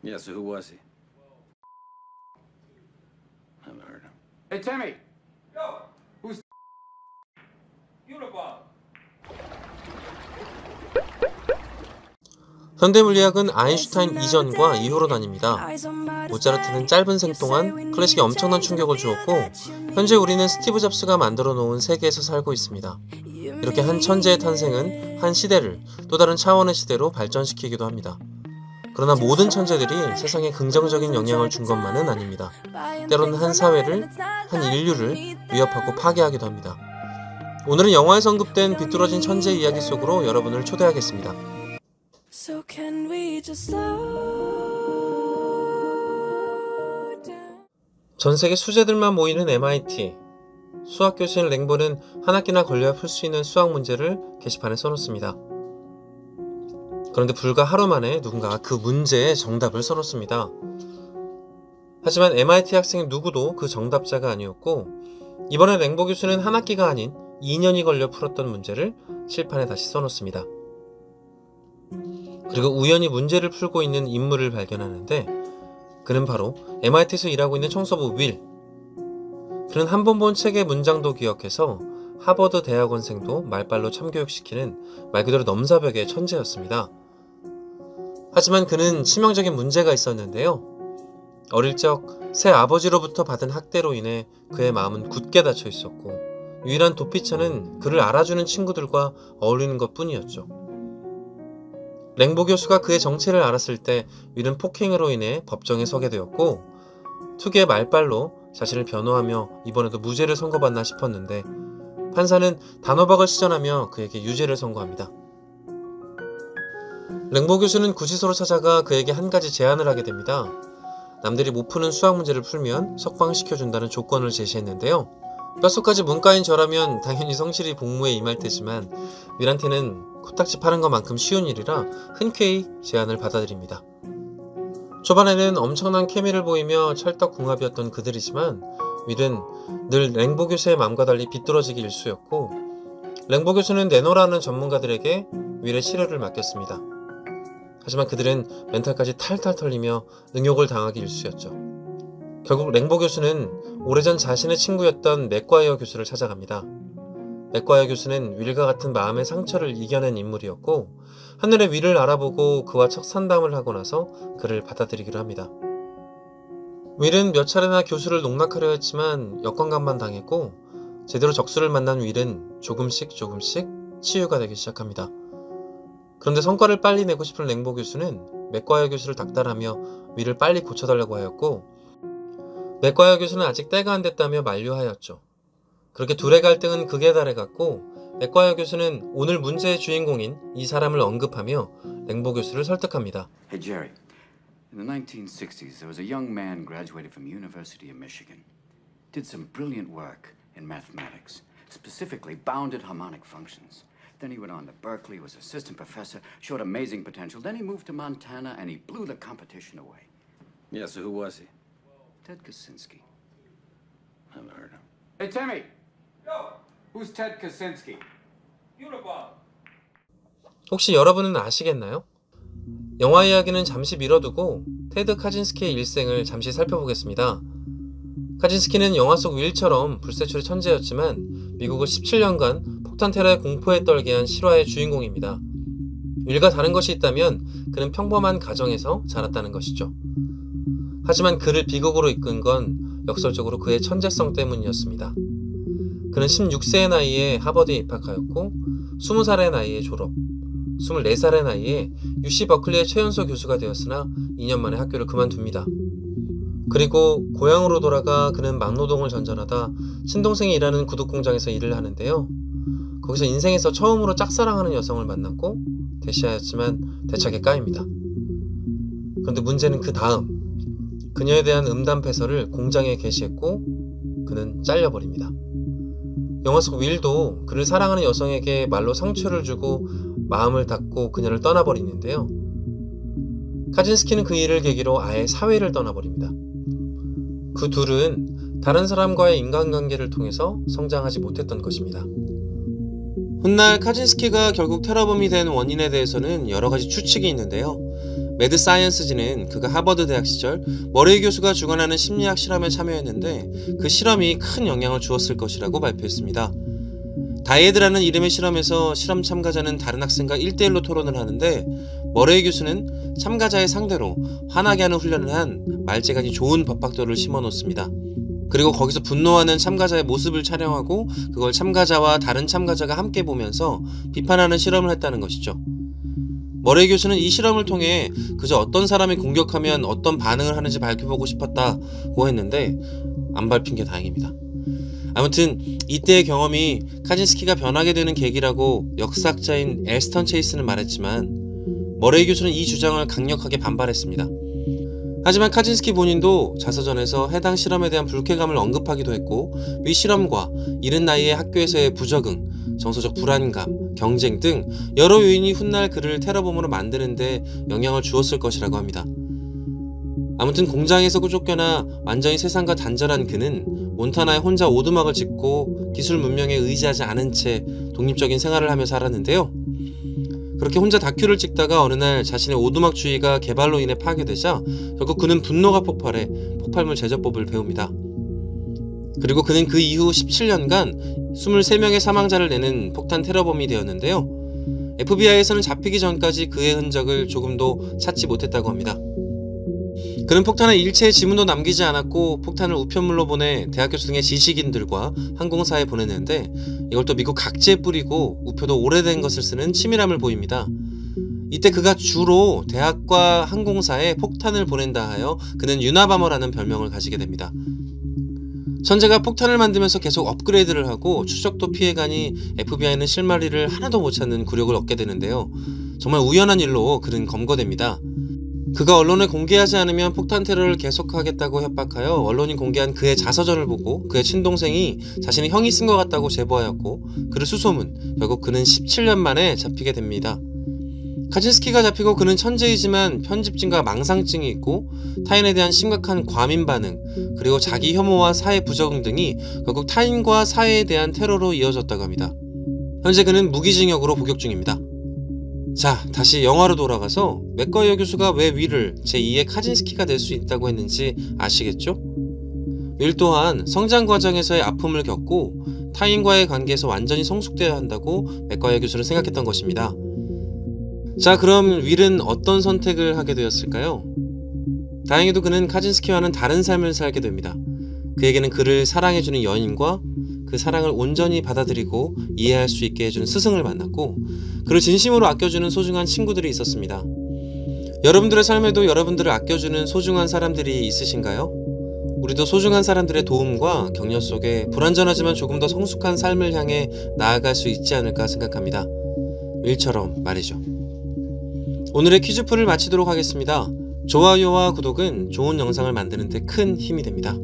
Yeah, so who was he? I haven't heard him. Hey, Timmy! Yo! Who's Uniball? 현대물리학은 아인슈타인 이전과 이후로 나뉩니다. 모차르트는 짧은 생 동안 클래식에 엄청난 충격을 주었고, 현재 우리는 스티브 잡스가 만들어 놓은 세계에서 살고 있습니다. 이렇게 한 천재의 탄생은 한 시대를 또 다른 차원의 시대로 발전시키기도 합니다. 그러나 모든 천재들이 세상에 긍정적인 영향을 준 것만은 아닙니다. 때로는 한 사회를, 한 인류를 위협하고 파괴하기도 합니다. 오늘은 영화에서 언급된 비뚤어진 천재 이야기 속으로 여러분을 초대하겠습니다. So can we just slow down? 전 세계 수재들만 모이는 MIT. 수학 교수인 랭보는 한 학기나 걸려야 풀 수 있는 수학 문제를 게시판에 써놓습니다. 그런데 불과 하루 만에 누군가가 그 문제의 정답을 써놓습니다. 하지만 MIT 학생 누구도 그 정답자가 아니었고, 이번에 랭보 교수는 한 학기가 아닌 2년이 걸려 풀었던 문제를 칠판에 다시 써놓습니다. 그리고 우연히 문제를 풀고 있는 인물을 발견하는데, 그는 바로 MIT에서 일하고 있는 청소부 윌. 그는 한 번 본 책의 문장도 기억해서 하버드 대학원생도 말빨로 참교육시키는 말 그대로 넘사벽의 천재였습니다. 하지만 그는 치명적인 문제가 있었는데요. 어릴 적 새 아버지로부터 받은 학대로 인해 그의 마음은 굳게 닫혀 있었고, 유일한 도피처는 그를 알아주는 친구들과 어울리는 것 뿐이었죠. 랭보 교수가 그의 정체를 알았을 때 윌은 폭행으로 인해 법정에 서게 되었고, 투기의 말빨로 자신을 변호하며 이번에도 무죄를 선고받나 싶었는데, 판사는 단호박을 시전하며 그에게 유죄를 선고합니다. 랭보 교수는 구치소로 찾아가 그에게 한 가지 제안을 하게 됩니다. 남들이 못 푸는 수학 문제를 풀면 석방시켜준다는 조건을 제시했는데요. 뼛속까지 문과인 저라면 당연히 성실히 복무에 임할 테지만, 윌한테는 코딱지 파는 것만큼 쉬운 일이라 흔쾌히 제안을 받아들입니다. 초반에는 엄청난 케미를 보이며 찰떡궁합이었던 그들이지만, 윌은 늘 랭보 교수의 마음과 달리 비뚤어지기 일쑤였고, 랭보 교수는 내노라는 전문가들에게 윌의 치료를 맡겼습니다. 하지만 그들은 멘탈까지 탈탈 털리며 능욕을 당하기 일쑤였죠. 결국 랭보 교수는 오래전 자신의 친구였던 맥과이어 교수를 찾아갑니다. 맥과이어 교수는 윌과 같은 마음의 상처를 이겨낸 인물이었고, 하늘의 윌을 알아보고 그와 첫 상담을 하고 나서 그를 받아들이기로 합니다. 윌은 몇 차례나 교수를 농락하려 했지만 역광감만 당했고, 제대로 적수를 만난 윌은 조금씩 치유가 되기 시작합니다. 그런데 성과를 빨리 내고 싶은 랭보 교수는 맥과이어 교수를 닥달하며 윌을 빨리 고쳐달라고 하였고, 맥과이어 교수는 아직 때가 안 됐다며 만류하였죠. 그렇게 둘의 갈등은 극에 달해갔고, 맥과이어 교수는 오늘 문제의 주인공인 이 사람을 언급하며 랭보 교수를 설득합니다. Hey, Jerry. In the 1960s, there was a young man graduated from University of Michigan. Did some brilliant work in mathematics, specifically bounded harmonic functions. Then he went on to Berkeley, was assistant professor, showed amazing potential. Then he moved to Montana and he blew the competition away. Yeah, so who was he? Ted Kaczynski. I haven't heard him. Hey, Timmy! Yo! Who's Ted Kaczynski? Uniball! 혹시 여러분은 아시겠나요? 영화 이야기는 잠시 미뤄두고 테드 카진스키의 일생을 잠시 살펴보겠습니다. 카진스키는 영화 속 윌처럼 불세출의 천재였지만 미국을 17년간 폭탄 테러의 공포에 떨게 한 실화의 주인공입니다. 윌과 다른 것이 있다면 그는 평범한 가정에서 자랐다는 것이죠. 하지만 그를 비극으로 이끈 건 역설적으로 그의 천재성 때문이었습니다. 그는 16세의 나이에 하버드에 입학하였고, 20살의 나이에 졸업, 24살의 나이에 UC 버클리의 최연소 교수가 되었으나 2년 만에 학교를 그만둡니다. 그리고 고향으로 돌아가 그는 막노동을 전전하다 친동생이 일하는 구두공장에서 일을 하는데요. 거기서 인생에서 처음으로 짝사랑하는 여성을 만났고 대시하였지만 대차게 까입니다. 그런데 문제는 그 다음, 그녀에 대한 음담패설을 공장에 게시했고 그는 잘려버립니다. 영화 속 윌도 그를 사랑하는 여성에게 말로 상처를 주고 마음을 닫고 그녀를 떠나버리는데요. 카진스키는 그 일을 계기로 아예 사회를 떠나버립니다. 그 둘은 다른 사람과의 인간관계를 통해서 성장하지 못했던 것입니다. 훗날 카진스키가 결국 테러범이 된 원인에 대해서는 여러 가지 추측이 있는데요. 매드 사이언스지는 그가 하버드 대학 시절 머레이 교수가 주관하는 심리학 실험에 참여했는데 그 실험이 큰 영향을 주었을 것이라고 발표했습니다. 다이에드라는 이름의 실험에서 실험 참가자는 다른 학생과 1대1로 토론을 하는데 머레이 교수는 참가자의 상대로 화나게 하는 훈련을 한 말재간이 좋은 법학도를 심어 놓습니다. 그리고 거기서 분노하는 참가자의 모습을 촬영하고 그걸 참가자와 다른 참가자가 함께 보면서 비판하는 실험을 했다는 것이죠. 머레이 교수는 이 실험을 통해 그저 어떤 사람이 공격하면 어떤 반응을 하는지 밝혀보고 싶었다고 했는데 안 밟힌 게 다행입니다. 아무튼 이때의 경험이 카진스키가 변하게 되는 계기라고 역사학자인 엘스턴 체이스는 말했지만 머레이 교수는 이 주장을 강력하게 반발했습니다. 하지만 카진스키 본인도 자서전에서 해당 실험에 대한 불쾌감을 언급하기도 했고 위 실험과 이른 나이에 학교에서의 부적응, 정서적 불안감, 경쟁 등 여러 요인이 훗날 그를 테러범으로 만드는 데 영향을 주었을 것이라고 합니다. 아무튼 공장에서 쫓겨나 완전히 세상과 단절한 그는 몬타나에 혼자 오두막을 짓고 기술 문명에 의지하지 않은 채 독립적인 생활을 하며 살았는데요. 그렇게 혼자 다큐를 찍다가 어느 날 자신의 오두막주의가 개발로 인해 파괴되자 결국 그는 분노가 폭발해 폭발물 제조법을 배웁니다. 그리고 그는 그 이후 17년간 23명의 사망자를 내는 폭탄 테러범이 되었는데요. FBI에서는 잡히기 전까지 그의 흔적을 조금도 찾지 못했다고 합니다. 그는 폭탄의 일체의 지문도 남기지 않았고 폭탄을 우편물로 보내 대학 교수 등의 지식인들과 항공사에 보냈는데 이걸 또 미국 각지에 뿌리고 우표도 오래된 것을 쓰는 치밀함을 보입니다. 이때 그가 주로 대학과 항공사에 폭탄을 보낸다 하여 그는 유나바머라는 별명을 가지게 됩니다. 천재가 폭탄을 만들면서 계속 업그레이드를 하고 추적도 피해가니 FBI는 실마리를 하나도 못 찾는 굴욕을 얻게 되는데요. 정말 우연한 일로 그는 검거됩니다. 그가 언론에 공개하지 않으면 폭탄 테러를 계속하겠다고 협박하여 언론이 공개한 그의 자서전을 보고 그의 친동생이 자신의 형이 쓴 것 같다고 제보하였고 그를 수소문, 결국 그는 17년 만에 잡히게 됩니다. 카진스키가 잡히고 그는 천재이지만 편집증과 망상증이 있고 타인에 대한 심각한 과민 반응, 그리고 자기 혐오와 사회 부적응 등이 결국 타인과 사회에 대한 테러로 이어졌다고 합니다. 현재 그는 무기징역으로 복역 중입니다. 자, 다시 영화로 돌아가서 맥과이어 교수가 왜 윌을 제2의 카진스키가 될 수 있다고 했는지 아시겠죠? 윌 또한 성장 과정에서의 아픔을 겪고 타인과의 관계에서 완전히 성숙되어야 한다고 맥과이어 교수는 생각했던 것입니다. 자, 그럼 윌은 어떤 선택을 하게 되었을까요? 다행히도 그는 카진스키와는 다른 삶을 살게 됩니다. 그에게는 그를 사랑해주는 연인과 그 사랑을 온전히 받아들이고 이해할 수 있게 해주는 스승을 만났고 그를 진심으로 아껴주는 소중한 친구들이 있었습니다. 여러분들의 삶에도 여러분들을 아껴주는 소중한 사람들이 있으신가요? 우리도 소중한 사람들의 도움과 격려 속에 불완전하지만 조금 더 성숙한 삶을 향해 나아갈 수 있지 않을까 생각합니다. 윌처럼 말이죠. 오늘의 퀴즈풀을 마치도록 하겠습니다. 좋아요와 구독은 좋은 영상을 만드는 데 큰 힘이 됩니다.